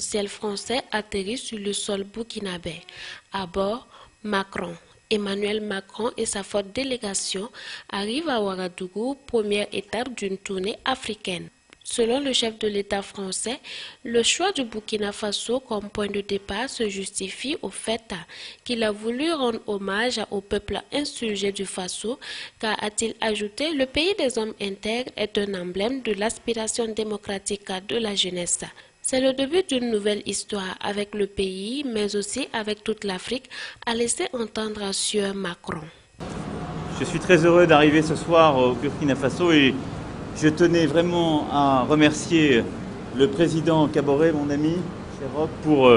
présidentiel français atterrit sur le sol burkinabé. À bord, Emmanuel Macron et sa forte délégation arrivent à Ouagadougou, première étape d'une tournée africaine. Selon le chef de l'État français, le choix du Burkina Faso comme point de départ se justifie au fait qu'il a voulu rendre hommage au peuple insurgé du Faso, car, a-t-il ajouté, le pays des hommes intègres est un emblème de l'aspiration démocratique de la jeunesse. C'est le début d'une nouvelle histoire avec le pays, mais aussi avec toute l'Afrique, a laissé entendre sur Macron. Je suis très heureux d'arriver ce soir au Burkina Faso et je tenais vraiment à remercier le président Kaboré, mon ami, cher Roch, pour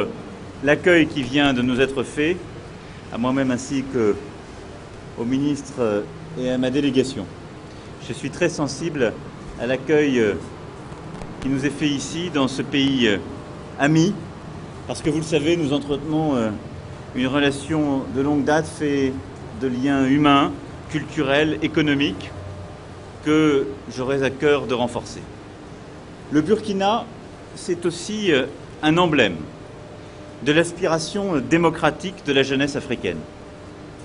l'accueil qui vient de nous être fait, à moi-même ainsi qu'au ministre et à ma délégation. Je suis très sensible à l'accueil qui nous est fait ici, dans ce pays ami, parce que vous le savez, nous entretenons une relation de longue date faite de liens humains, culturels, économiques, que j'aurais à cœur de renforcer. Le Burkina, c'est aussi un emblème de l'aspiration démocratique de la jeunesse africaine.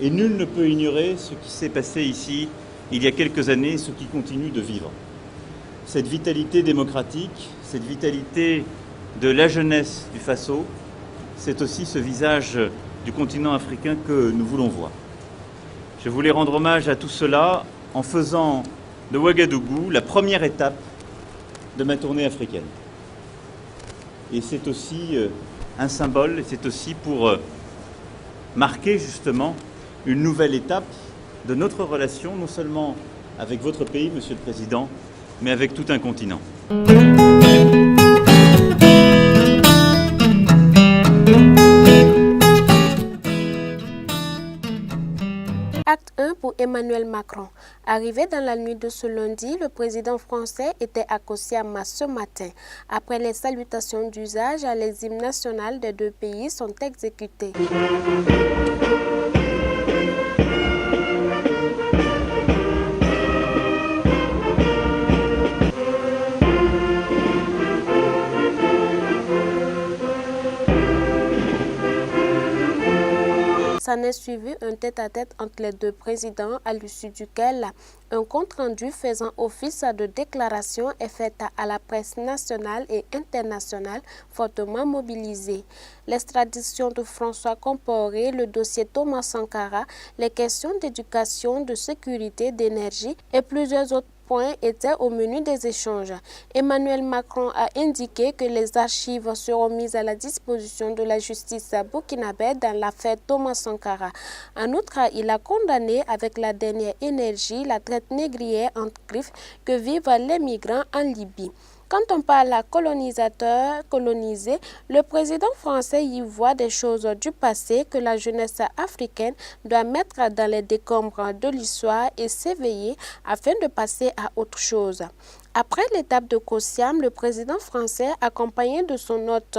Et nul ne peut ignorer ce qui s'est passé ici il y a quelques années, ce qui continue de vivre. Cette vitalité démocratique, cette vitalité de la jeunesse du Faso, c'est aussi ce visage du continent africain que nous voulons voir. Je voulais rendre hommage à tout cela en faisant de Ouagadougou la première étape de ma tournée africaine. Et c'est aussi un symbole, et c'est aussi pour marquer justement une nouvelle étape de notre relation, non seulement avec votre pays, Monsieur le Président, mais avec tout un continent. Acte 1 pour Emmanuel Macron. Arrivé dans la nuit de ce lundi, le président français était à Kosiama ce matin. Après les salutations d'usage, les hymnes nationaux des deux pays sont exécutés. S'en est suivi un tête-à-tête entre les deux présidents, à l'issue duquel un compte-rendu faisant office de déclaration est fait à la presse nationale et internationale fortement mobilisée. L'extradition de François Compaoré, le dossier Thomas Sankara, les questions d'éducation, de sécurité, d'énergie et plusieurs autres points étaient au menu des échanges. Emmanuel Macron a indiqué que les archives seront mises à la disposition de la justice burkinabé dans l'affaire Thomas Sankara. En outre, il a condamné avec la dernière énergie la traite négrière entre griffes que vivent les migrants en Libye. Quand on parle à colonisateur, colonisé, le président français y voit des choses du passé que la jeunesse africaine doit mettre dans les décombres de l'histoire et s'éveiller afin de passer à autre chose. Après l'étape de Kosiam, le président français, accompagné de son hôte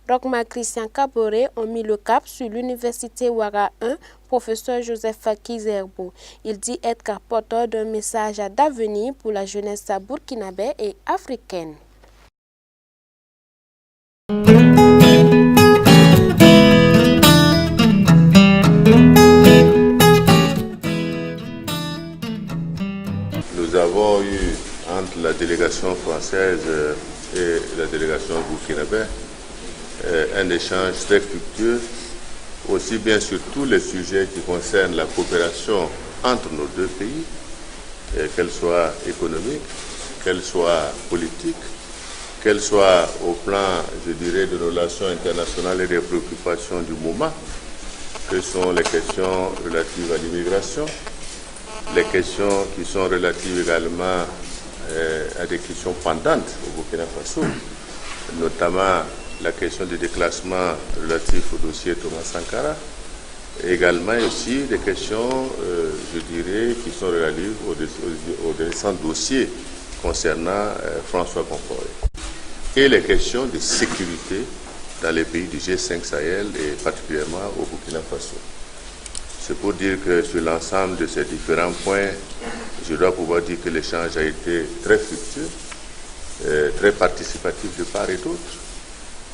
Roch-Marc Christian Kaboré, ont mis le cap sur l'université Ouaga 1, professeur Joseph Kizerbo. Il dit être porteur d'un message d'avenir pour la jeunesse burkinabé et africaine. Nous avons eu entre la délégation française et la délégation burkinabé un échange très fructueux, aussi bien sur tous les sujets qui concernent la coopération entre nos deux pays, qu'elle soit économique, qu'elle soit politique, qu'elle soit au plan, je dirais, de nos relations internationales et des préoccupations du moment, que sont les questions relatives à l'immigration, les questions qui sont relatives également à des questions pendantes au Burkina Faso, notamment la question du déclassement relatif au dossier Thomas Sankara, et également aussi des questions, je dirais, qui sont relatives aux récents dossiers concernant François Compaoré, et les questions de sécurité dans les pays du G5 Sahel et particulièrement au Burkina Faso. C'est pour dire que sur l'ensemble de ces différents points, je dois pouvoir dire que l'échange a été très fructueux, très participatif de part et d'autre.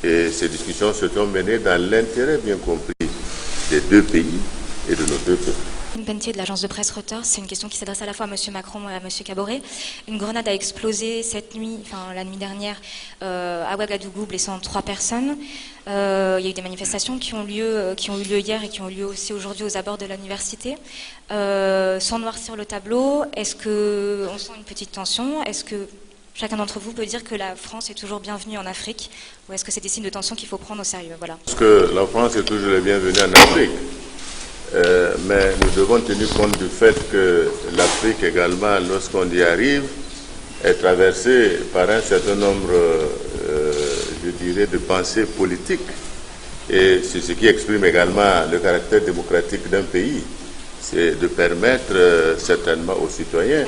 Et ces discussions se sont menées dans l'intérêt bien compris des deux pays et de nos deux peuples. Pentier de l'agence de presse Reuters, c'est une question qui s'adresse à la fois à M. Macron et à M. Caboret. Une grenade a explosé cette nuit, la nuit dernière, à Ouagadougou, blessant 3 personnes. Il y a eu des manifestations qui ont eu lieu hier et qui ont eu lieu aussi aujourd'hui aux abords de l'université. Sans noircir le tableau, est-ce qu'on sent une petite tension? Est-ce que chacun d'entre vous peut dire que la France est toujours bienvenue en Afrique? Ou est-ce que c'est des signes de tension qu'il faut prendre au sérieux? Voilà. Parce que la France est toujours la bienvenue en Afrique. Mais nous devons tenir compte du fait que l'Afrique également, lorsqu'on y arrive, est traversée par un certain nombre, je dirais, de pensées politiques. Et c'est ce qui exprime également le caractère démocratique d'un pays. C'est de permettre certainement aux citoyens,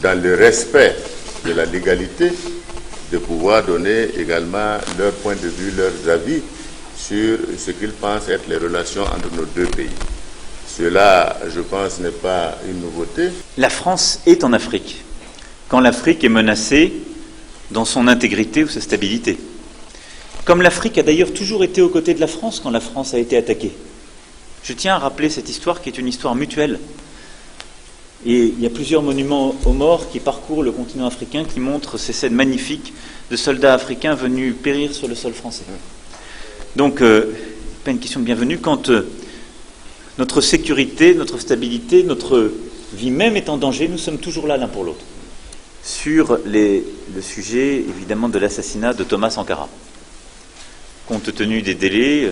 dans le respect de la légalité, de pouvoir donner également leur point de vue, leurs avis sur ce qu'ils pensent être les relations entre nos deux pays. Cela, je pense, n'est pas une nouveauté. La France est en Afrique, quand l'Afrique est menacée dans son intégrité ou sa stabilité. Comme l'Afrique a d'ailleurs toujours été aux côtés de la France quand la France a été attaquée. Je tiens à rappeler cette histoire qui est une histoire mutuelle. Et il y a plusieurs monuments aux morts qui parcourent le continent africain qui montrent ces scènes magnifiques de soldats africains venus périr sur le sol français. Donc, pas une question de bienvenue quand notre sécurité, notre stabilité, notre vie même est en danger, nous sommes toujours là l'un pour l'autre. Sur le sujet, évidemment, de l'assassinat de Thomas Sankara. Compte tenu des délais,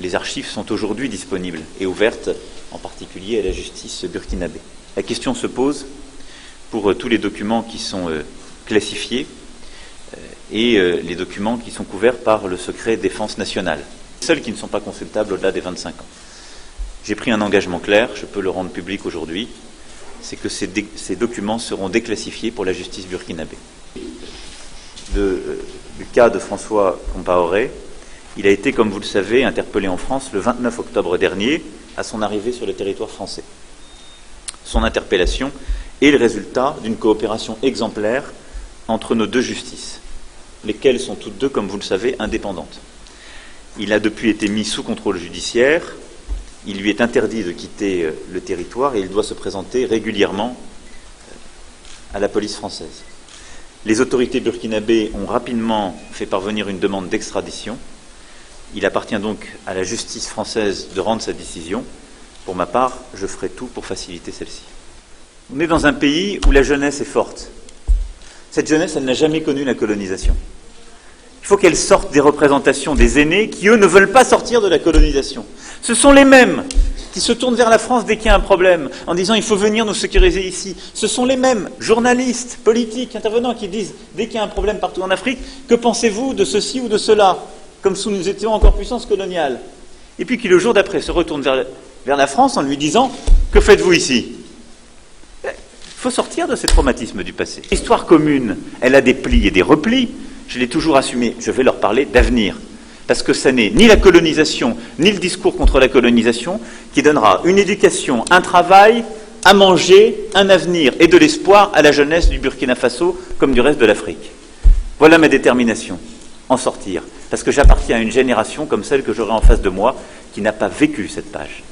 les archives sont aujourd'hui disponibles et ouvertes, en particulier à la justice burkinabé. La question se pose pour tous les documents qui sont classifiés et les documents qui sont couverts par le secret défense nationale, seuls qui ne sont pas consultables au-delà des 25 ans. J'ai pris un engagement clair, je peux le rendre public aujourd'hui, c'est que ces documents seront déclassifiés pour la justice burkinabé. Du cas de François Compaoré, il a été, comme vous le savez, interpellé en France le 29 octobre dernier à son arrivée sur le territoire français. Son interpellation est le résultat d'une coopération exemplaire entre nos deux justices, lesquelles sont toutes deux, comme vous le savez, indépendantes. Il a depuis été mis sous contrôle judiciaire. Il lui est interdit de quitter le territoire et il doit se présenter régulièrement à la police française. Les autorités burkinabées ont rapidement fait parvenir une demande d'extradition. Il appartient donc à la justice française de rendre sa décision. Pour ma part, je ferai tout pour faciliter celle-ci. On est dans un pays où la jeunesse est forte. Cette jeunesse, elle n'a jamais connu la colonisation. Il faut qu'elle sorte des représentations des aînés qui, eux, ne veulent pas sortir de la colonisation. Ce sont les mêmes qui se tournent vers la France dès qu'il y a un problème, en disant « il faut venir nous sécuriser ici ». Ce sont les mêmes journalistes, politiques, intervenants qui disent, dès qu'il y a un problème partout en Afrique, « que pensez-vous de ceci ou de cela ?» comme si nous étions encore puissance coloniale. Et puis qui, le jour d'après, se retournent vers la France en lui disant « que faites-vous ici ?» Il faut sortir de ces traumatismes du passé. L'histoire commune, elle a des plis et des replis. Je l'ai toujours assumé, je vais leur parler d'avenir. Parce que ça n'est ni la colonisation, ni le discours contre la colonisation qui donnera une éducation, un travail, à manger, un avenir et de l'espoir à la jeunesse du Burkina Faso comme du reste de l'Afrique. Voilà ma détermination, en sortir. Parce que j'appartiens à une génération comme celle que j'aurai en face de moi qui n'a pas vécu cette page.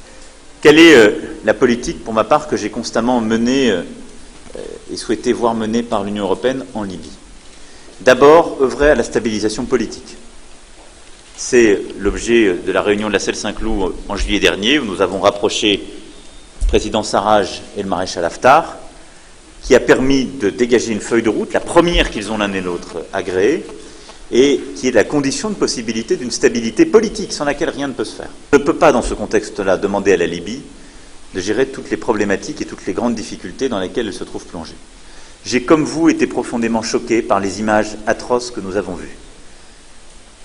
Quelle est la politique, pour ma part, que j'ai constamment menée et souhaité voir menée par l'Union européenne en Libye? D'abord, œuvrer à la stabilisation politique. C'est l'objet de la réunion de la Celle-Saint-Cloud en juillet dernier, où nous avons rapproché le président Sarraj et le maréchal Haftar, qui a permis de dégager une feuille de route, la première qu'ils ont l'un et l'autre agréée, et qui est la condition de possibilité d'une stabilité politique, sans laquelle rien ne peut se faire. On ne peut pas, dans ce contexte-là, demander à la Libye de gérer toutes les problématiques et toutes les grandes difficultés dans lesquelles elle se trouve plongée. J'ai, comme vous, été profondément choqué par les images atroces que nous avons vues,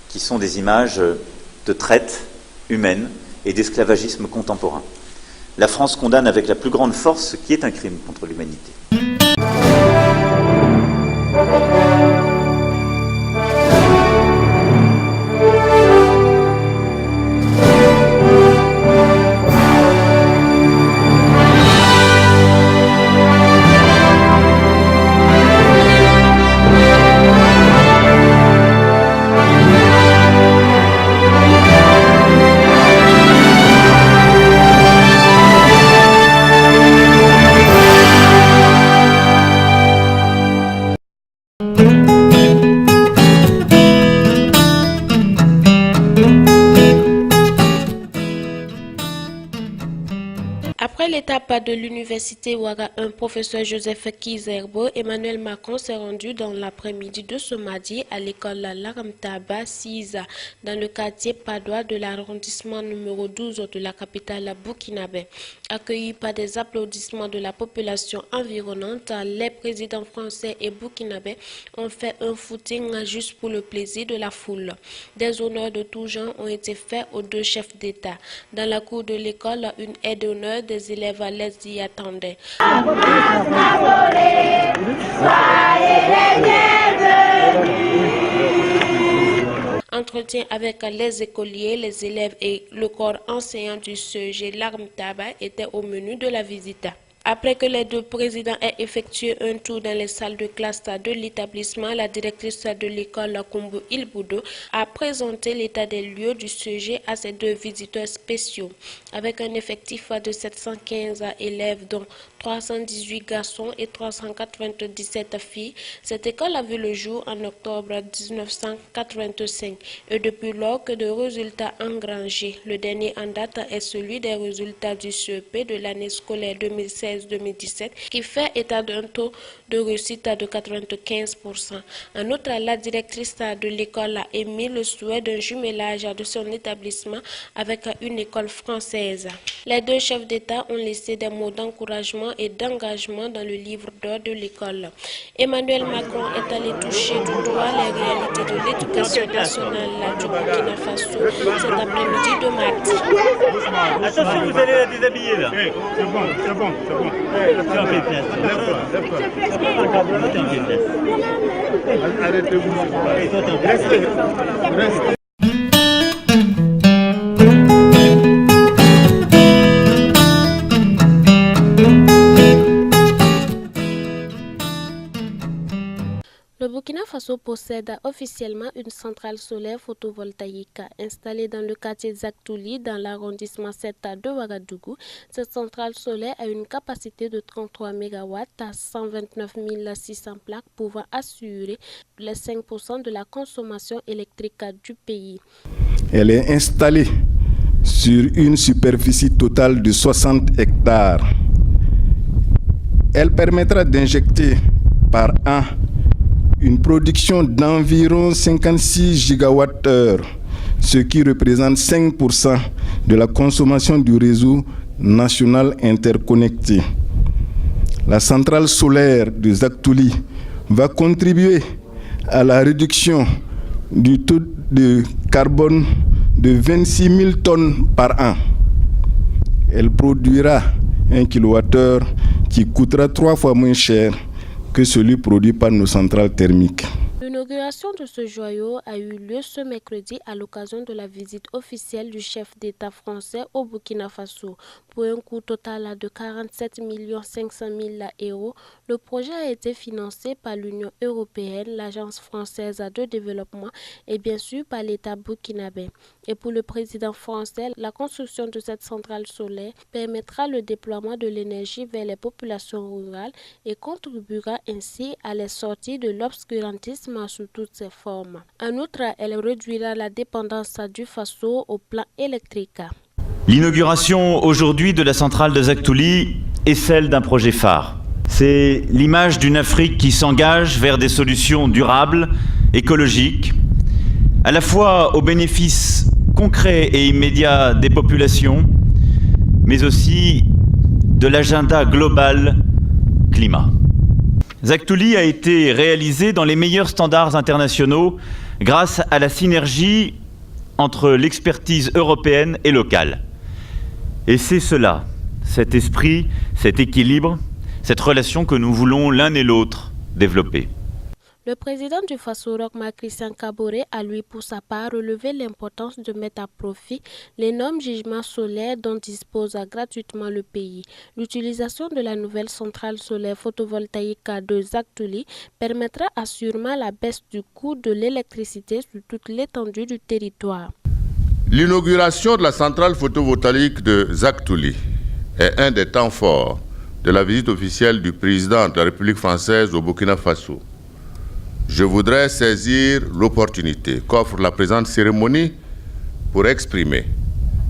qui sont des images de traite humaine et d'esclavagisme contemporain. La France condamne avec la plus grande force ce qui est un crime contre l'humanité. Après l'étape de l'université Ouaga 1, professeur Joseph Kizerbo, Emmanuel Macron s'est rendu dans l'après-midi de ce mardi à l'école Laramtaba 6 dans le quartier Padoua de l'arrondissement numéro 12 de la capitale burkinabé. Accueillis par des applaudissements de la population environnante, les présidents français et burkinabés ont fait un footing juste pour le plaisir de la foule. Des honneurs de tout genre ont été faits aux deux chefs d'État. Dans la cour de l'école, une aide d'honneur des élèves les y attendaient. Entretien avec les écoliers, les élèves et le corps enseignant du CEG Laramtaba étaient au menu de la visite. Après que les deux présidents aient effectué un tour dans les salles de classe de l'établissement, la directrice de l'école Kumbu Ilboudo a présenté l'état des lieux du sujet à ses deux visiteurs spéciaux. Avec un effectif de 715 élèves, dont 318 garçons et 397 filles, cette école a vu le jour en octobre 1985 et depuis lors que de résultats engrangés. Le dernier en date est celui des résultats du CEP de l'année scolaire 2016-2017 qui fait état d'un taux de réussite de 95%. En outre, la directrice de l'école a émis le souhait d'un jumelage de son établissement avec une école française. Les deux chefs d'État ont laissé des mots d'encouragement et d'engagement dans le livre d'or de l'école. Emmanuel Macron est allé toucher du doigt les réalités de l'éducation nationale du Burkina Faso cet après-midi de mardi. Attention, vous allez la déshabiller là. C'est bon, c'est bon, c'est bon. Arrêtez-vous. Restez. Le Burkina Faso possède officiellement une centrale solaire photovoltaïque installée dans le quartier Zaktouli dans l'arrondissement 7 de Ouagadougou. Cette centrale solaire a une capacité de 33 MW à 129 600 plaques pouvant assurer les 5% de la consommation électrique du pays. Elle est installée sur une superficie totale de 60 hectares. Elle permettra d'injecter par an une production d'environ 56 gigawattheures, ce qui représente 5% de la consommation du réseau national interconnecté. La centrale solaire de Zaktouli va contribuer à la réduction du taux de carbone de 26 000 tonnes par an. Elle produira 1 kWh qui coûtera 3 fois moins cher que celui produit par nos centrales thermiques. L'inauguration de ce joyau a eu lieu ce mercredi à l'occasion de la visite officielle du chef d'État français au Burkina Faso. Pour un coût total de 47 500 000 €, le projet a été financé par l'Union européenne, l'Agence française de développement et bien sûr par l'État burkinabé. Et pour le président français, la construction de cette centrale solaire permettra le déploiement de l'énergie vers les populations rurales et contribuera ainsi à les sortir de l'obscurantisme sous toutes ses formes. En outre, elle réduira la dépendance du Faso au plan électrique. L'inauguration aujourd'hui de la centrale de Zaktouli est celle d'un projet phare. C'est l'image d'une Afrique qui s'engage vers des solutions durables, écologiques, à la fois au bénéfice concret et immédiat des populations, mais aussi de l'agenda global climat. Zaktouli a été réalisé dans les meilleurs standards internationaux grâce à la synergie entre l'expertise européenne et locale. Et c'est cela, cet esprit, cet équilibre, cette relation que nous voulons l'un et l'autre développer. Le président du Faso, Roch-Marc Christian Kaboré, a lui pour sa part relevé l'importance de mettre à profit l'énorme gisement solaire dont dispose gratuitement le pays. L'utilisation de la nouvelle centrale solaire photovoltaïque de Zaktouli permettra assurément la baisse du coût de l'électricité sur toute l'étendue du territoire. L'inauguration de la centrale photovoltaïque de Zaktouli est un des temps forts de la visite officielle du président de la République française au Burkina Faso. Je voudrais saisir l'opportunité qu'offre la présente cérémonie pour exprimer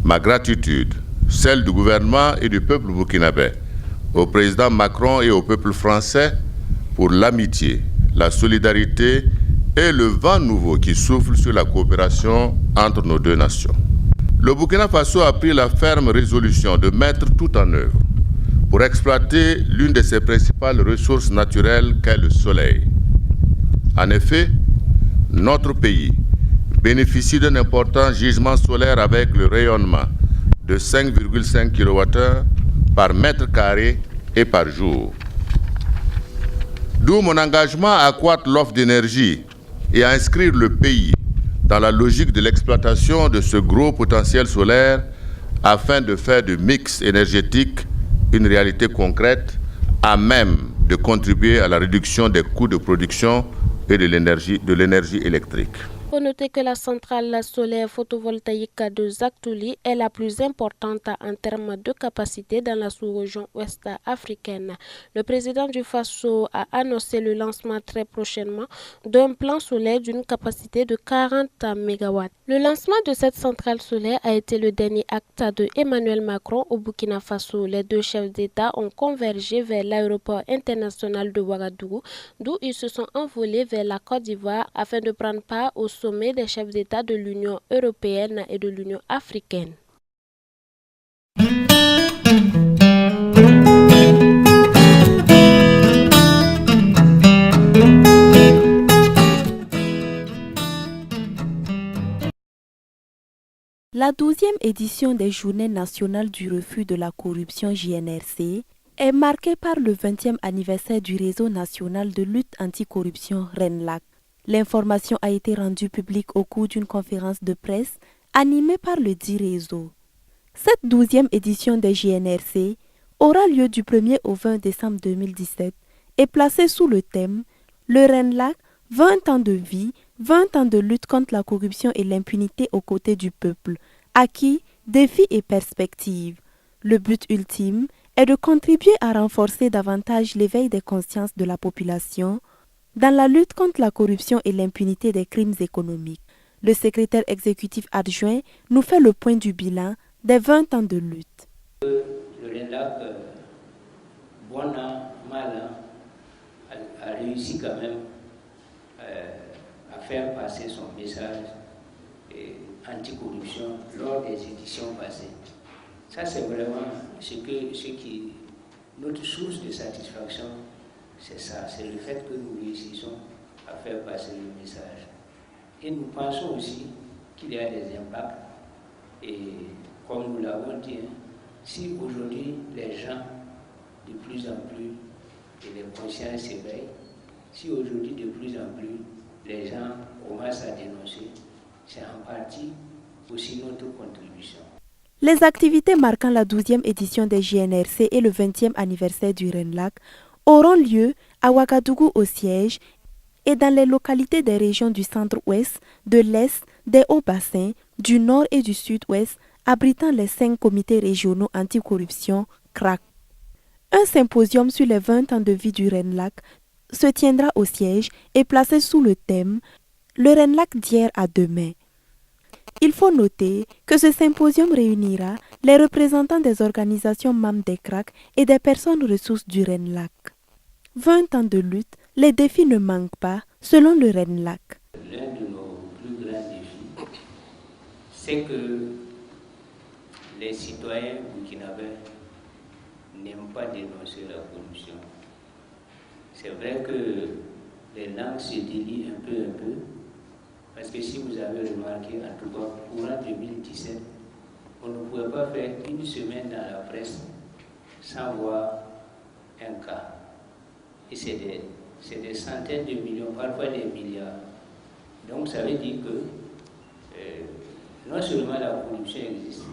ma gratitude celle du gouvernement et du peuple burkinabé, au président Macron et au peuple français pour l'amitié, la solidarité et le vent nouveau qui souffle sur la coopération entre nos deux nations. Le Burkina Faso a pris la ferme résolution de mettre tout en œuvre pour exploiter l'une de ses principales ressources naturelles qu'est le soleil. En effet, notre pays bénéficie d'un important gisement solaire avec le rayonnement de 5,5 kWh par mètre carré et par jour. D'où mon engagement à accroître l'offre d'énergie et à inscrire le pays dans la logique de l'exploitation de ce gros potentiel solaire afin de faire du mix énergétique une réalité concrète à même de contribuer à la réduction des coûts de production et de l'énergie électrique. Il faut noter que la centrale solaire photovoltaïque de Zaktouli est la plus importante en termes de capacité dans la sous-région ouest africaine. Le président du Faso a annoncé le lancement très prochainement d'un plan solaire d'une capacité de 40 MW. Le lancement de cette centrale solaire a été le dernier acte de Emmanuel Macron au Burkina Faso. Les deux chefs d'État ont convergé vers l'aéroport international de Ouagadougou, d'où ils se sont envolés vers la Côte d'Ivoire afin de prendre part au sommet des chefs d'État de l'Union européenne et de l'Union africaine. La 12e édition des Journées nationales du refus de la corruption JNRC est marquée par le 20e anniversaire du réseau national de lutte anticorruption RENLAC. L'information a été rendue publique au cours d'une conférence de presse animée par le dit réseau. Cette 12e édition des JNRC aura lieu du 1er au 20 décembre 2017 et placée sous le thème « Le RENLAC, 20 ans de vie, 20 ans de lutte contre la corruption et l'impunité aux côtés du peuple, acquis, défis et perspectives ». Le but ultime est de contribuer à renforcer davantage l'éveil des consciences de la population dans la lutte contre la corruption et l'impunité des crimes économiques. Le secrétaire exécutif adjoint nous fait le point du bilan des 20 ans de lutte. Le RENLAC, bon an, mal an, a réussi quand même à faire passer son message anticorruption lors des éditions passées. Ça, c'est vraiment notre source de satisfaction. C'est ça, c'est le fait que nous réussissons à faire passer le message. Et nous pensons aussi qu'il y a des impacts. Et comme nous l'avons dit, si aujourd'hui les gens de plus en plus, et les consciences s'éveillent, si aujourd'hui de plus en plus les gens commencent à dénoncer, c'est en partie aussi notre contribution. Les activités marquant la 12e édition des JNRC et le 20e anniversaire du RENLAC auront lieu à Ouagadougou au siège et dans les localités des régions du centre-ouest, de l'est, des hauts-bassins, du nord et du sud-ouest, abritant les 5 comités régionaux anticorruption CRAC. Un symposium sur les 20 ans de vie du RENLAC se tiendra au siège et placé sous le thème « Le RENLAC d'hier à demain ». Il faut noter que ce symposium réunira les représentants des organisations membres des CRAC et des personnes ressources du RENLAC. 20 ans de lutte, les défis ne manquent pas, selon le RENLAC. L'un de nos plus grands défis, c'est que les citoyens burkinabés n'aiment pas dénoncer la corruption. C'est vrai que les langues se délient un peu, parce que si vous avez remarqué, en tout cas, courant 2017, on ne pouvait pas faire une semaine dans la presse sans voir un cas. Et c'est des centaines de millions, parfois des milliards. Donc ça veut dire que non seulement la corruption existe,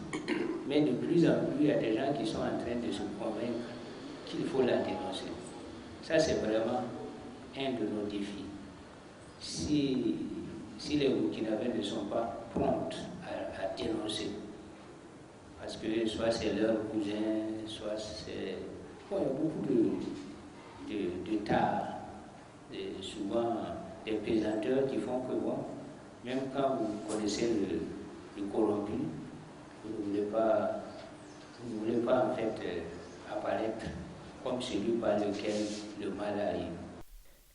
mais de plus en plus, il y a des gens qui sont en train de se convaincre qu'il faut la dénoncer. Ça, c'est vraiment un de nos défis. Si les Burkinabés ne sont pas prompts à dénoncer, parce que soit c'est leur cousin, soit c'est... Bon, il y a beaucoup de tares, souvent des pesanteurs qui font que, bon, même quand vous connaissez le corrompu, vous ne voulez pas apparaître comme celui par lequel le mal arrive.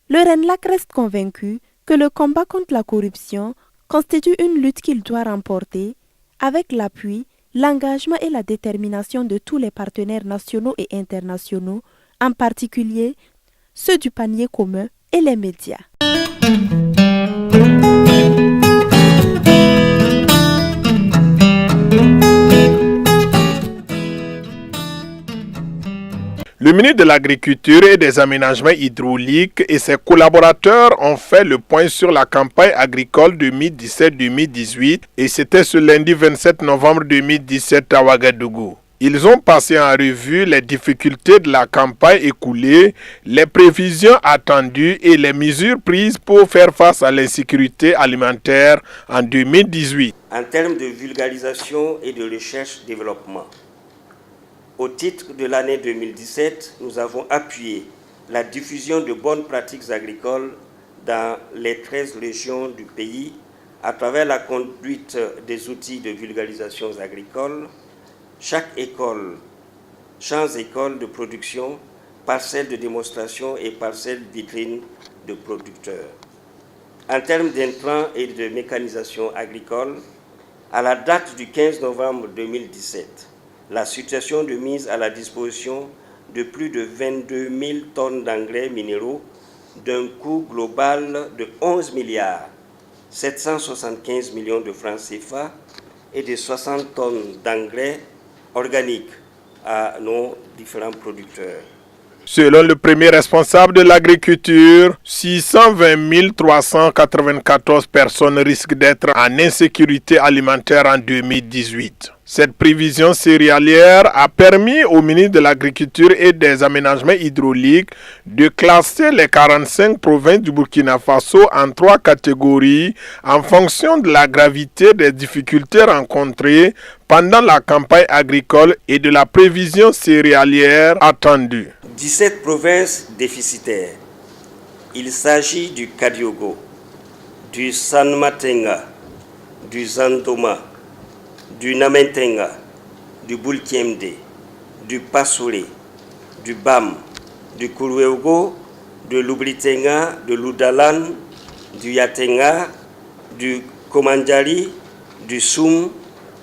Le RENLAC reste convaincu que le combat contre la corruption constitue une lutte qu'il doit remporter avec l'appui, l'engagement et la détermination de tous les partenaires nationaux et internationaux, en particulier ceux du panier commun et les médias. Le ministre de l'Agriculture et des Aménagements hydrauliques et ses collaborateurs ont fait le point sur la campagne agricole 2017-2018 et c'était ce lundi 27 novembre 2017 à Ouagadougou. Ils ont passé en revue les difficultés de la campagne écoulée, les prévisions attendues et les mesures prises pour faire face à l'insécurité alimentaire en 2018. En termes de vulgarisation et de recherche-développement, au titre de l'année 2017, nous avons appuyé la diffusion de bonnes pratiques agricoles dans les 13 régions du pays à travers la conduite des outils de vulgarisation agricoles. Chaque école, champs-écoles de production, parcelles de démonstration et parcelles vitrines de producteurs. En termes d'intrants et de mécanisation agricole, à la date du 15 novembre 2017, la situation de mise à la disposition de plus de 22 000 tonnes d'engrais minéraux d'un coût global de 11 milliards 775 millions de francs CFA et de 60 tonnes d'engrais organiques à nos différents producteurs. Selon le premier responsable de l'agriculture, 620 394 personnes risquent d'être en insécurité alimentaire en 2018. Cette prévision céréalière a permis au ministre de l'Agriculture et des Aménagements hydrauliques de classer les 45 provinces du Burkina Faso en 3 catégories en fonction de la gravité des difficultés rencontrées pendant la campagne agricole et de la prévision céréalière attendue. 17 provinces déficitaires. Il s'agit du Kadiogo, du Sanmatenga, du Zandoma, du Namentenga, du Bulkiemde, du Passouré, du Bam, du Kourouéogo, de l'Ublitenga, de l'Udalan, du Yatenga, du Komandjali, du Soum,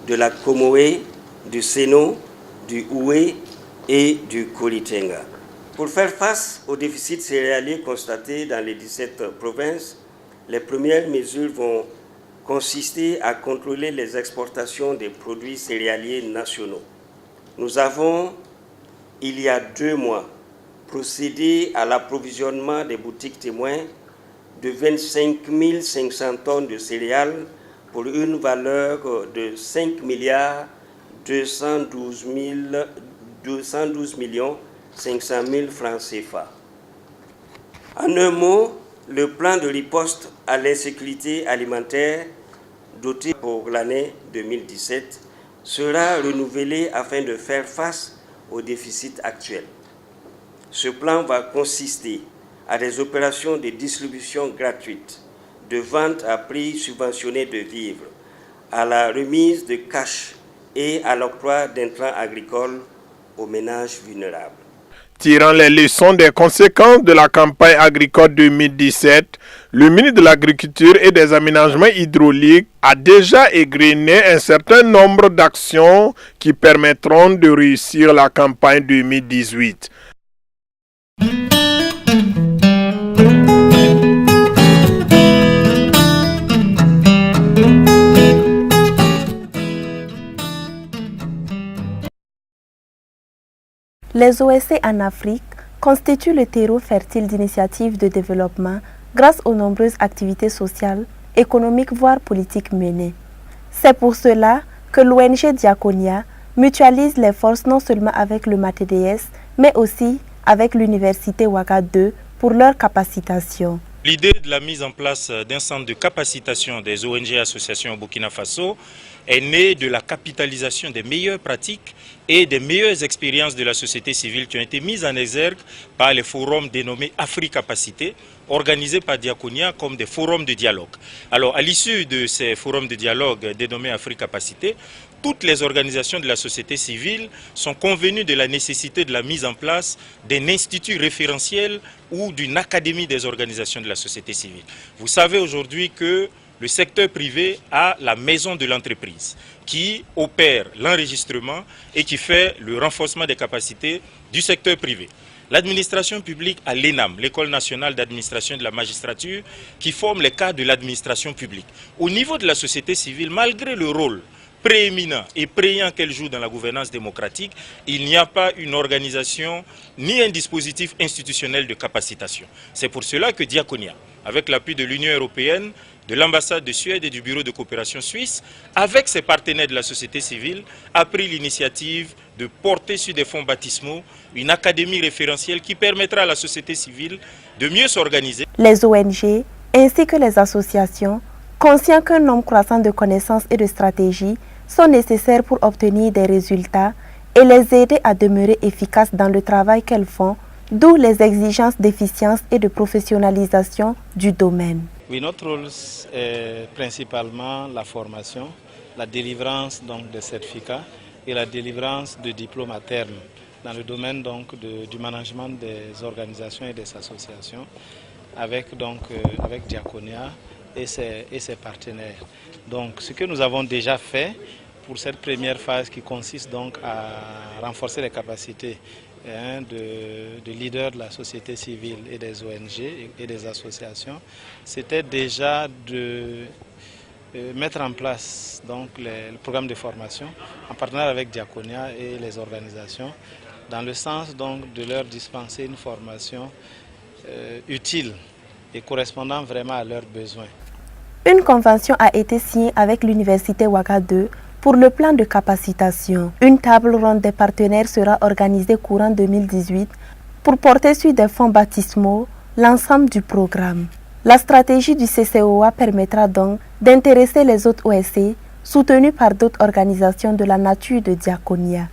de la Komoé, du Seno, du Oué et du Kolitenga. Pour faire face au déficit céréalier constaté dans les 17 provinces, les premières mesures vont consister à contrôler les exportations des produits céréaliers nationaux. Nous avons, il y a 2 mois, procédé à l'approvisionnement des boutiques témoins de 25 500 tonnes de céréales pour une valeur de 5 milliards 212 millions 500 000 francs CFA. En un mot, le plan de riposte à l'insécurité alimentaire doté pour l'année 2017 sera renouvelé afin de faire face au déficit actuel. Ce plan va consister à des opérations de distribution gratuite, de vente à prix subventionné de vivres, à la remise de cash et à l'octroi d'intrants agricoles aux ménages vulnérables. Tirant les leçons des conséquences de la campagne agricole 2017, le ministre de l'Agriculture et des Aménagements hydrauliques a déjà égrené un certain nombre d'actions qui permettront de réussir la campagne 2018. Les OSC en Afrique constituent le terreau fertile d'initiatives de développement grâce aux nombreuses activités sociales, économiques voire politiques menées. C'est pour cela que l'ONG Diaconia mutualise les forces non seulement avec le MATDS mais aussi avec l'Université Ouaga 2 pour leur capacitation. L'idée de la mise en place d'un centre de capacitation des ONG et associations au Burkina Faso est née de la capitalisation des meilleures pratiques et des meilleures expériences de la société civile qui ont été mises en exergue par les forums dénommés AfriCapacité, organisés par Diaconia comme des forums de dialogue. Alors, à l'issue de ces forums de dialogue dénommés Afrique Capacité, toutes les organisations de la société civile sont convenues de la nécessité de la mise en place d'un institut référentiel ou d'une académie des organisations de la société civile. Vous savez aujourd'hui que le secteur privé a la maison de l'entreprise qui opère l'enregistrement et qui fait le renforcement des capacités du secteur privé. L'administration publique a l'ENAM, l'École nationale d'administration de la magistrature, qui forme les cadres de l'administration publique. Au niveau de la société civile, malgré le rôle prééminent et prégnant qu'elle joue dans la gouvernance démocratique, il n'y a pas une organisation ni un dispositif institutionnel de capacitation. C'est pour cela que Diaconia, avec l'appui de l'Union européenne, de l'ambassade de Suède et du bureau de coopération suisse, avec ses partenaires de la société civile, a pris l'initiative de porter sur des fonds baptismaux une académie référentielle qui permettra à la société civile de mieux s'organiser. Les ONG ainsi que les associations, conscients qu'un nombre croissant de connaissances et de stratégies sont nécessaires pour obtenir des résultats et les aider à demeurer efficaces dans le travail qu'elles font, d'où les exigences d'efficience et de professionnalisation du domaine. Oui, notre rôle est principalement la formation, la délivrance donc, des certificats et la délivrance de diplômes à terme dans le domaine donc, du management des organisations et des associations avec Diaconia et ses partenaires. Donc ce que nous avons déjà fait pour cette première phase qui consiste donc à renforcer les capacités de leaders de la société civile et des ONG et des associations, c'était déjà de mettre en place donc, le programme de formation en partenariat avec Diaconia et les organisations dans le sens donc, de leur dispenser une formation utile et correspondant vraiment à leurs besoins. Une convention a été signée avec l'Université Ouaga 2 pour le plan de capacitation. Une table ronde des partenaires sera organisée courant 2018 pour porter sur des fonds baptismaux l'ensemble du programme. La stratégie du CCOA permettra donc d'intéresser les autres OSC soutenus par d'autres organisations de la nature de Diaconia.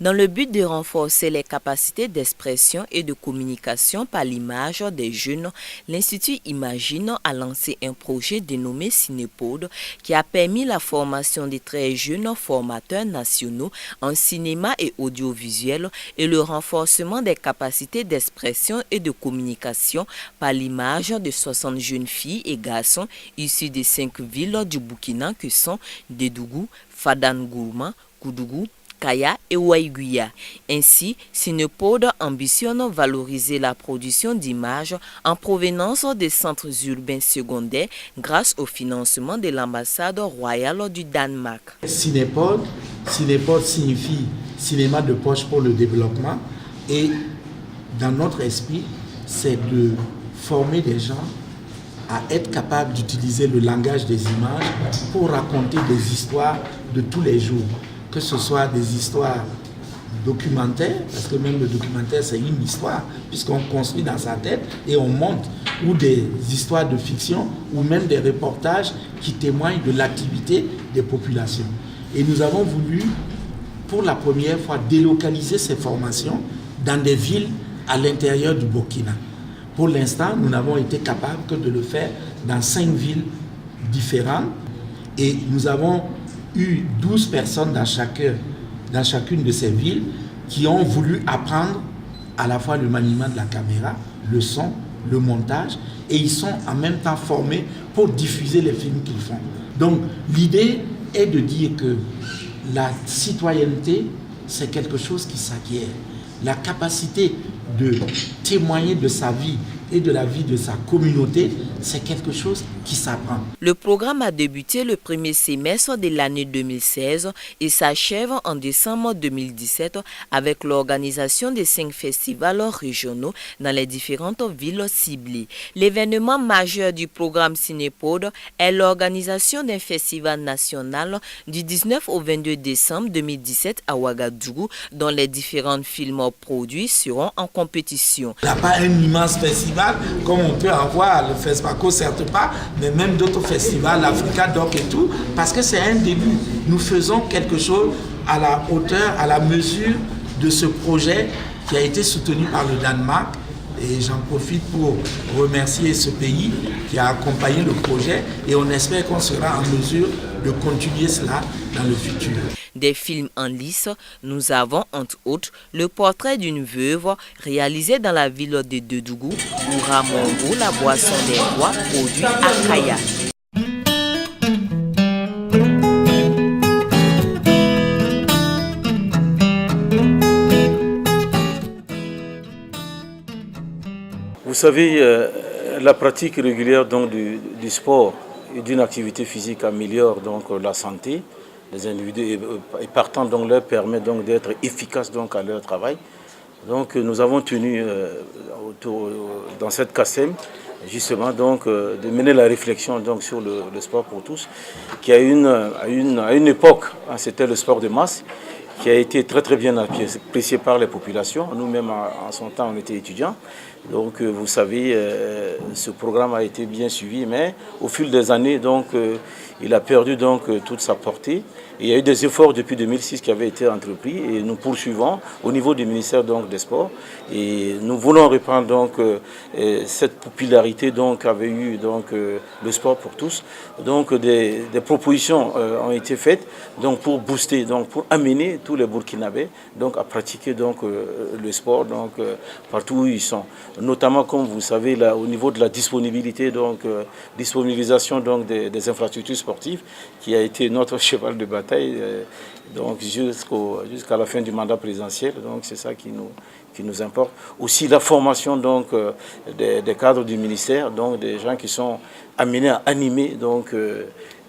Dans le but de renforcer les capacités d'expression et de communication par l'image des jeunes, l'Institut Imagine a lancé un projet dénommé Cinépod qui a permis la formation des très jeunes formateurs nationaux en cinéma et audiovisuel et le renforcement des capacités d'expression et de communication par l'image de 60 jeunes filles et garçons issus des 5 villes du Burkina que sont Dédougou, Fadangourma, Koudougou, Kaya et Waïguya. Ainsi, Cinépod ambitionne valoriser la production d'images en provenance des centres urbains secondaires grâce au financement de l'ambassade royale du Danemark. Cinépod signifie cinéma de poche pour le développement et dans notre esprit, c'est de former des gens à être capables d'utiliser le langage des images pour raconter des histoires de tous les jours. Que ce soit des histoires documentaires, parce que même le documentaire c'est une histoire, puisqu'on construit dans sa tête et on monte, ou des histoires de fiction, ou même des reportages qui témoignent de l'activité des populations. Et nous avons voulu, pour la première fois, délocaliser ces formations dans des villes à l'intérieur du Burkina. Pour l'instant, nous n'avons été capables que de le faire dans 5 villes différentes, et nous avons eu 12 personnes dans chacune de ces villes qui ont voulu apprendre à la fois le maniement de la caméra, le son, le montage, et ils sont en même temps formés pour diffuser les films qu'ils font. Donc l'idée est de dire que la citoyenneté, c'est quelque chose qui s'acquiert. La capacité de témoigner de sa vie et de la vie de sa communauté, c'est quelque chose qui s'apprend. Le programme a débuté le premier semestre de l'année 2016 et s'achève en décembre 2017 avec l'organisation de 5 festivals régionaux dans les différentes villes ciblées. L'événement majeur du programme Cinépod est l'organisation d'un festival national du 19 au 22 décembre 2017 à Ouagadougou, dont les différents films produits seront en compétition. Il n'y a pas un immense festival comme on peut avoir, le FESPACO certes pas, mais même d'autres festivals, l'Africa Doc et tout, parce que c'est un début. Nous faisons quelque chose à la hauteur, à la mesure de ce projet qui a été soutenu par le Danemark. Et j'en profite pour remercier ce pays qui a accompagné le projet et on espère qu'on sera en mesure de continuer cela dans le futur. Des films en lice, nous avons entre autres le portrait d'une veuve réalisé dans la ville de Dedougou où Ramongo, la boisson des rois, produit à Kaya. Vous savez, la pratique régulière donc, du sport et d'une activité physique améliore donc, la santé des individus et partant donc, leur permet donc, d'être efficaces donc, à leur travail. Donc nous avons tenu dans cette CASEM justement donc, de mener la réflexion donc, sur le sport pour tous qui à une époque, hein, c'était le sport de masse qui a été très très bien apprécié par les populations. Nous-mêmes en son temps on était étudiants. Donc vous savez, ce programme a été bien suivi, mais au fil des années, donc, il a perdu donc, toute sa portée. Et il y a eu des efforts depuis 2006 qui avaient été entrepris et nous poursuivons au niveau du ministère donc, des Sports. Et nous voulons reprendre donc, cette popularité qu'avait eu donc, le sport pour tous. Donc des propositions ont été faites donc, pour booster, donc, pour amener tous les Burkinabés donc, à pratiquer donc, le sport donc, partout où ils sont. Notamment, comme vous savez, là, au niveau de la disponibilité, donc disponibilisation donc, des infrastructures sportives, qui a été notre cheval de bataille donc jusqu'à la fin du mandat présidentiel. Donc c'est ça qui nous importe. Aussi la formation donc, des cadres du ministère, donc des gens qui sont amenés à animer donc,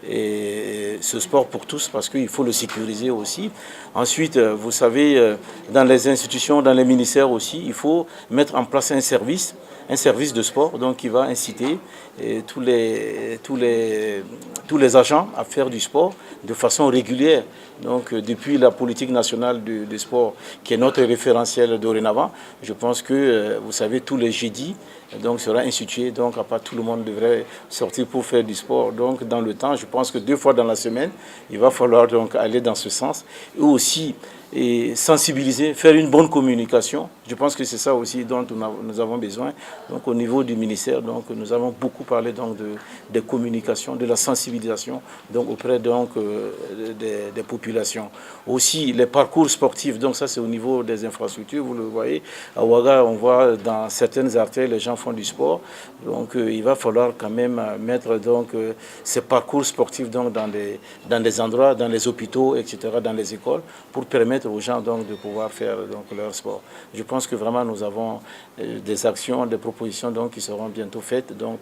et ce sport pour tous parce qu'il faut le sécuriser aussi. Ensuite, vous savez, dans les institutions, dans les ministères aussi, il faut mettre en place un service de sport donc, qui va inciter tous les agents à faire du sport de façon régulière. Donc, depuis la politique nationale du sport, qui est notre référentiel dorénavant, je pense que, vous savez, tous les jeudis, donc sera institué, donc à part tout le monde devrait sortir pour faire du sport. Donc dans le temps, je pense que 2 fois dans la semaine, il va falloir donc aller dans ce sens. Et aussi sensibiliser, faire une bonne communication. Je pense que c'est ça aussi dont nous avons besoin. Donc au niveau du ministère, donc, nous avons beaucoup parlé donc, de communication, de la sensibilisation donc, auprès donc, des populations. Aussi les parcours sportifs, donc ça c'est au niveau des infrastructures, vous le voyez. À Ouaga, on voit dans certaines artères, les gens font du sport. Donc il va falloir quand même mettre donc, ces parcours sportifs donc, dans des endroits, dans les hôpitaux, etc., dans les écoles, pour permettre aux gens donc, de pouvoir faire donc, leur sport. Je pense que vraiment nous avons des actions, des propositions donc, qui seront bientôt faites donc,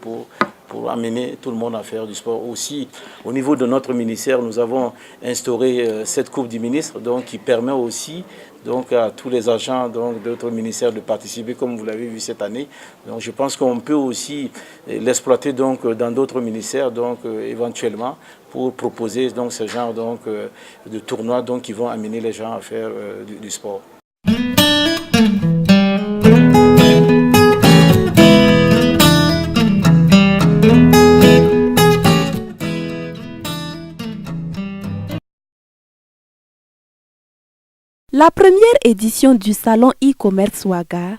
pour amener tout le monde à faire du sport. Aussi, au niveau de notre ministère, nous avons instauré cette Coupe du ministre donc, qui permet aussi donc, à tous les agents de notre ministère de participer, comme vous l'avez vu cette année. Donc, je pense qu'on peut aussi l'exploiter donc, dans d'autres ministères donc, éventuellement pour proposer donc, ce genre donc, de tournois donc, qui vont amener les gens à faire du sport. La première édition du salon e-commerce Ouaga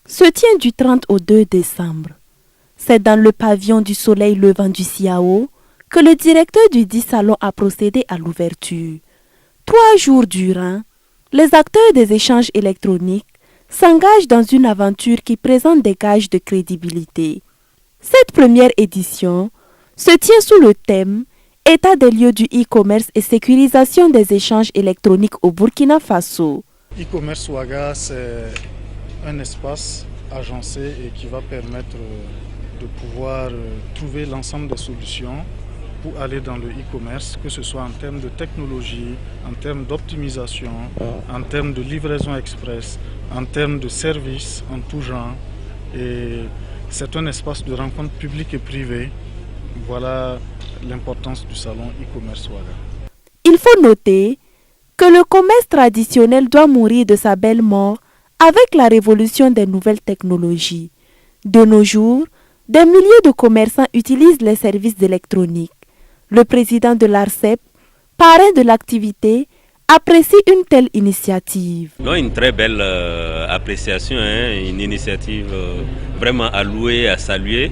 se tient du 30 au 2 décembre. C'est dans le pavillon du Soleil Levant du Siao que le directeur du dit salon a procédé à l'ouverture. 3 jours durant, les acteurs des échanges électroniques s'engagent dans une aventure qui présente des gages de crédibilité. Cette première édition se tient sous le thème État des lieux du e-commerce et sécurisation des échanges électroniques au Burkina Faso. E-commerce Ouaga, c'est un espace agencé et qui va permettre de pouvoir trouver l'ensemble des solutions pour aller dans le e-commerce, que ce soit en termes de technologie, en termes d'optimisation, en termes de livraison express, en termes de services en tout genre. Et c'est un espace de rencontre publique et privée. Voilà l'importance du salon e-commerce Ouaga. Il faut noter que le commerce traditionnel doit mourir de sa belle mort avec la révolution des nouvelles technologies. De nos jours, des milliers de commerçants utilisent les services électroniques. Le président de l'ARCEP, parrain de l'activité, apprécie une telle initiative. Non, une très belle appréciation, une initiative vraiment à louer, à saluer,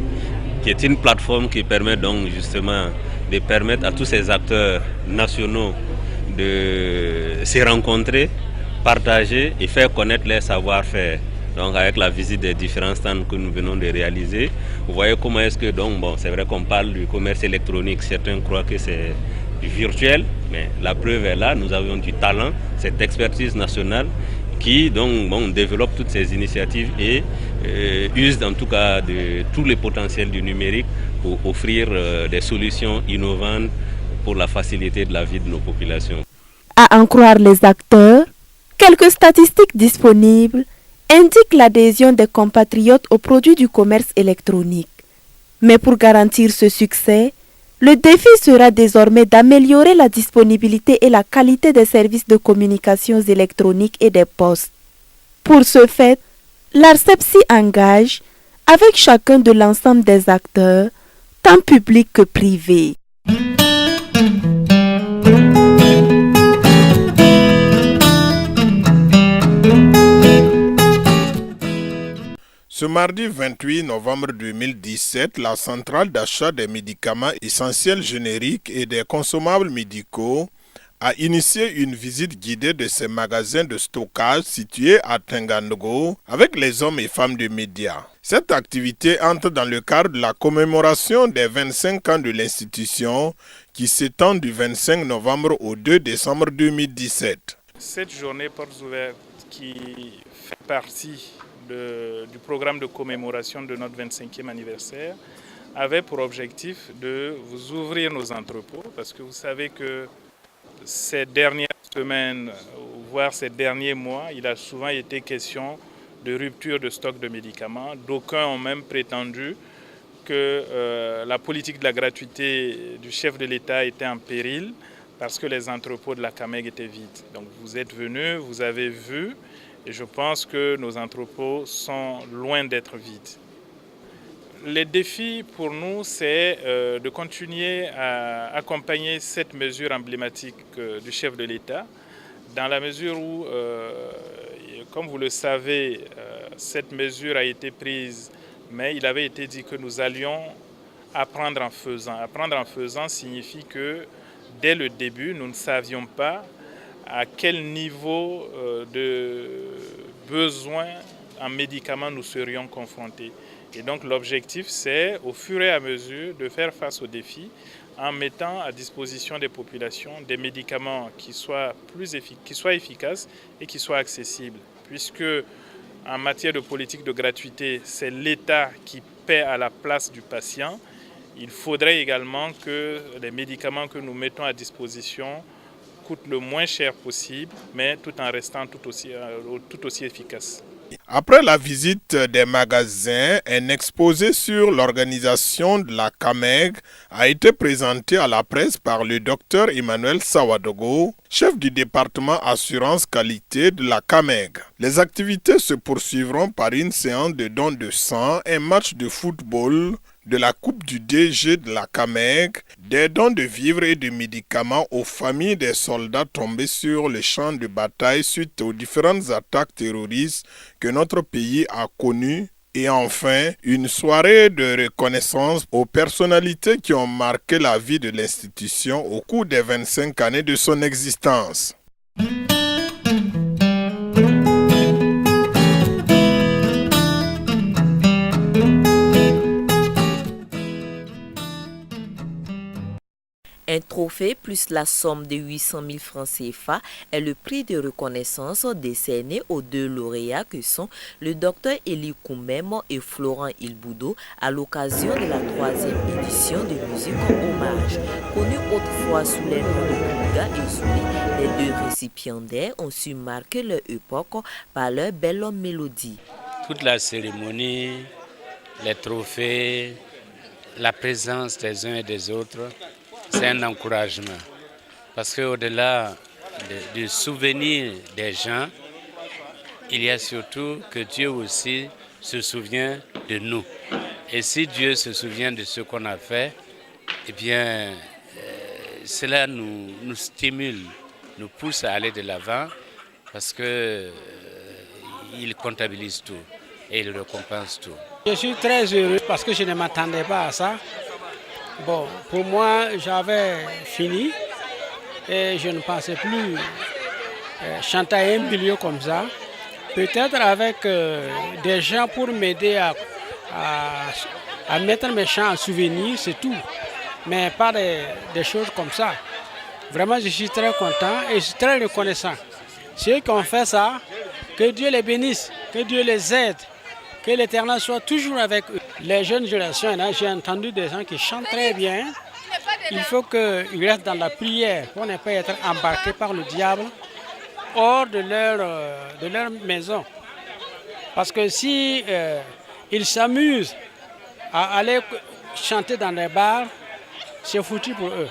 qui est une plateforme qui permet donc justement de permettre à tous ces acteurs nationaux de se rencontrer, partager et faire connaître leur savoir-faire. Donc avec la visite des différents stands que nous venons de réaliser, vous voyez comment est-ce que donc, bon, c'est vrai qu'on parle du commerce électronique, certains croient que c'est virtuel, mais la preuve est là, nous avons du talent, cette expertise nationale qui donc, bon, développe toutes ces initiatives et use en tout cas de tous les potentiels du numérique pour offrir des solutions innovantes pour la facilité de la vie de nos populations. À en croire les acteurs, quelques statistiques disponibles indiquent l'adhésion des compatriotes aux produits du commerce électronique. Mais pour garantir ce succès, le défi sera désormais d'améliorer la disponibilité et la qualité des services de communications électroniques et des postes. Pour ce fait, l'ARCEP s'y engage avec chacun de l'ensemble des acteurs, tant publics que privés. Ce mardi 28 novembre 2017, la centrale d'achat des médicaments essentiels génériques et des consommables médicaux a initié une visite guidée de ses magasins de stockage situés à Tengandogo avec les hommes et femmes de médias. Cette activité entre dans le cadre de la commémoration des 25 ans de l'institution qui s'étend du 25 novembre au 2 décembre 2017. Cette journée portes ouvertes qui fait partie du programme de commémoration de notre 25e anniversaire avait pour objectif de vous ouvrir nos entrepôts parce que vous savez que ces dernières semaines, voire ces derniers mois, il a souvent été question de rupture de stock de médicaments. D'aucuns ont même prétendu que la politique de la gratuité du chef de l'État était en péril parce que les entrepôts de la CAMEG étaient vides. Donc vous êtes venus, vous avez vu, et je pense que nos entrepôts sont loin d'être vides. Les défis pour nous, c'est de continuer à accompagner cette mesure emblématique du chef de l'État, dans la mesure où, comme vous le savez, cette mesure a été prise, mais il avait été dit que nous allions apprendre en faisant. Apprendre en faisant signifie que dès le début, nous ne savions pas à quel niveau de besoin en médicaments nous serions confrontés. Et donc l'objectif, c'est au fur et à mesure de faire face aux défis en mettant à disposition des populations des médicaments qui soient efficaces et qui soient accessibles. Puisque en matière de politique de gratuité, c'est l'État qui paie à la place du patient, il faudrait également que les médicaments que nous mettons à disposition coûtent le moins cher possible, mais tout en restant tout aussi efficaces. Après la visite des magasins, un exposé sur l'organisation de la CAMEG a été présenté à la presse par le docteur Emmanuel Sawadogo, chef du département assurance qualité de la CAMEG. Les activités se poursuivront par une séance de don de sang, un match de football, de la Coupe du DG de la CAMEG, des dons de vivres et de médicaments aux familles des soldats tombés sur le champ de bataille suite aux différentes attaques terroristes que notre pays a connues. Et enfin, une soirée de reconnaissance aux personnalités qui ont marqué la vie de l'institution au cours des 25 années de son existence. Un trophée plus la somme de 800 000 francs CFA est le prix de reconnaissance décerné aux deux lauréats que sont le docteur Eli Koumem et Florent Ilboudo à l'occasion de la 3e édition de Musique Hommage. Connus autrefois sous les noms de Kouga et Zouli, les deux récipiendaires ont su marquer leur époque par leur belle mélodie. Toute la cérémonie, les trophées, la présence des uns et des autres, c'est un encouragement parce qu'au-delà du souvenir des gens, il y a surtout que Dieu aussi se souvient de nous. Et si Dieu se souvient de ce qu'on a fait, eh bien, cela nous stimule, nous pousse à aller de l'avant parce qu'il comptabilise tout et il récompense tout. Je suis très heureux parce que je ne m'attendais pas à ça. Bon, pour moi, j'avais fini et je ne pensais plus chanter à 1 million comme ça. Peut-être avec des gens pour m'aider à mettre mes chants en souvenir, c'est tout. Mais pas des choses comme ça. Vraiment, je suis très content et je suis très reconnaissant. Ceux qui ont fait ça, que Dieu les bénisse, que Dieu les aide, que l'Éternel soit toujours avec eux. Les jeunes générations, j'ai entendu des gens qui chantent très bien. Il faut qu'ils restent dans la prière pour ne pas être embarqués par le diable hors de leur maison. Parce que si ils s'amusent à aller chanter dans les bars, c'est foutu pour eux.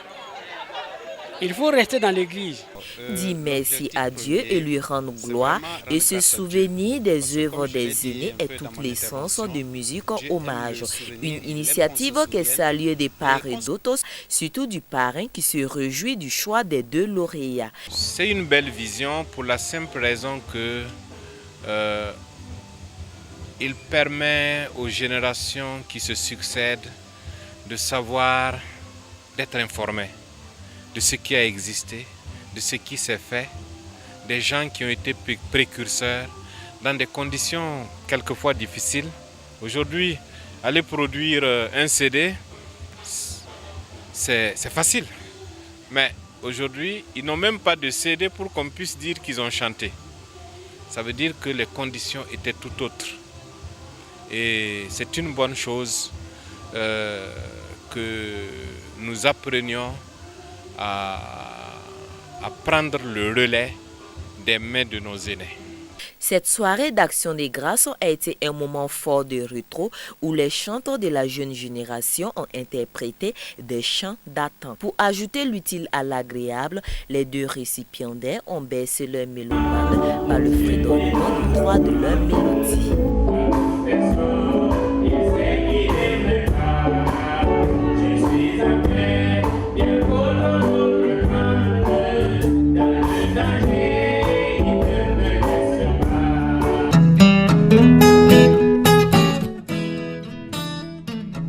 Il faut rester dans l'église. Dis merci à Dieu et lui rendre gloire et se souvenir des œuvres des aînés et toute l'essence de musique hommage. Une initiative qui est saluée des parts et d'autres, surtout du parrain qui se réjouit du choix des 2 lauréats. C'est une belle vision pour la simple raison que il permet aux générations qui se succèdent de savoir, d'être informés de ce qui a existé, de ce qui s'est fait, des gens qui ont été précurseurs dans des conditions quelquefois difficiles. Aujourd'hui, aller produire un CD, c'est facile. Mais aujourd'hui, ils n'ont même pas de CD pour qu'on puisse dire qu'ils ont chanté. Ça veut dire que les conditions étaient tout autres. Et c'est une bonne chose que nous apprenions à prendre le relais des mains de nos aînés. Cette soirée d'Action des Grâces a été un moment fort de rétro où les chanteurs de la jeune génération ont interprété des chants datant. Pour ajouter l'utile à l'agréable, les 2 récipiendaires ont baissé leur mélomane par le fredonnement du droit de leur mélodie.